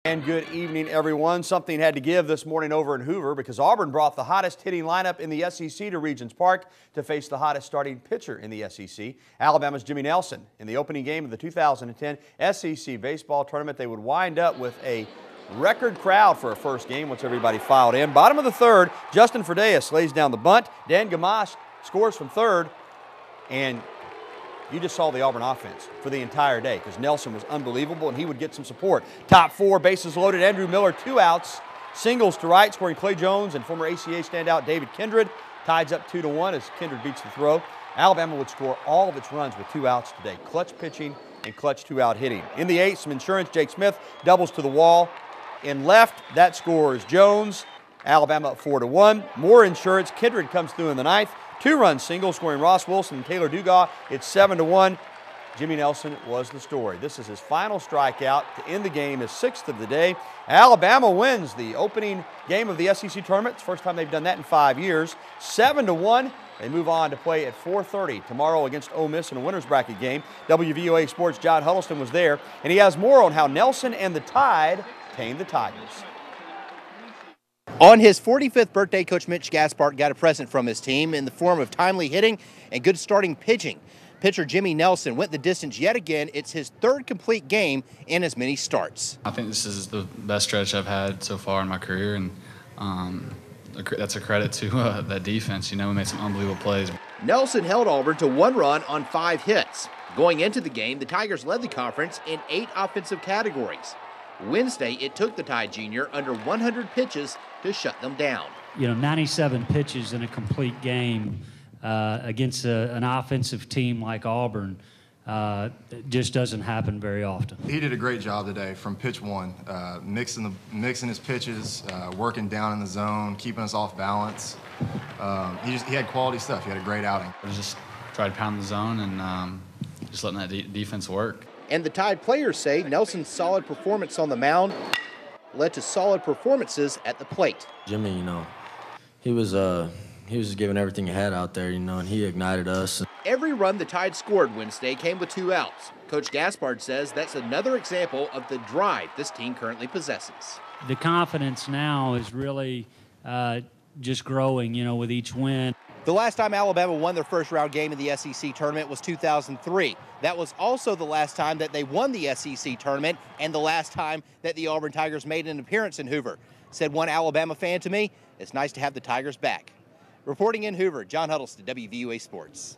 And good evening, everyone. Something had to give this morning over in Hoover because Auburn brought the hottest hitting lineup in the SEC to Regions Park to face the hottest starting pitcher in the SEC, Alabama's Jimmy Nelson. In the opening game of the 2010 SEC baseball tournament, they would wind up with a record crowd for a first game once everybody filed in. Bottom of the third, Justin Ferdeas lays down the bunt. Dan Gamache scores from third, and you just saw the Auburn offense for the entire day because Nelson was unbelievable and he would get some support. Top four, bases loaded. Andrew Miller, 2 outs. Singles to right, scoring Clay Jones and former ACA standout David Kindred. Ties up 2-1 as Kindred beats the throw. Alabama would score all of its runs with 2 outs today. Clutch pitching and clutch 2-out hitting. In the 8th, some insurance. Jake Smith doubles to the wall. In left, that scores Jones. Alabama up 4-1. More insurance. Kindred comes through in the 9th. 2-run single, scoring Ross Wilson and Taylor Dugas. It's 7-1. Jimmy Nelson was the story. This is his final strikeout to end the game, his 6th of the day. Alabama wins the opening game of the SEC tournament. It's the first time they've done that in 5 years. 7-1. They move on to play at 4:30 tomorrow against Ole Miss in a winner's bracket game. WVOA Sports' John Huddleston was there, and he has more on how Nelson and the Tide tamed the Tigers. On his 45th birthday, Coach Mitch Gaspard got a present from his team in the form of timely hitting and good starting pitching. Pitcher Jimmy Nelson went the distance yet again. It's his 3rd complete game in as many starts. I think this is the best stretch I've had so far in my career, and that's a credit to that defense. You know, we made some unbelievable plays. Nelson held Auburn to 1 run on 5 hits. Going into the game, the Tigers led the conference in 8 offensive categories. Wednesday, it took the Tide Junior under 100 pitches to shut them down. You know, 97 pitches in a complete game against an offensive team like Auburn just doesn't happen very often. He did a great job today from pitch 1, mixing his pitches, working down in the zone, keeping us off balance. He had quality stuff. He had a great outing. I just tried to pound the zone and just letting that defense work. And the Tide players say Nelson's solid performance on the mound led to solid performances at the plate. Jimmy, you know, he was just giving everything he had out there, you know, and he ignited us. Every run the Tide scored Wednesday came with 2 outs. Coach Gaspard says that's another example of the drive this team currently possesses. The confidence now is really just growing, you know, with each win. The last time Alabama won their first-round game in the SEC tournament was 2003. That was also the last time that they won the SEC tournament and the last time that the Auburn Tigers made an appearance in Hoover. Said one Alabama fan to me, "It's nice to have the Tigers back." Reporting in Hoover, John Huddleston, WVUA Sports.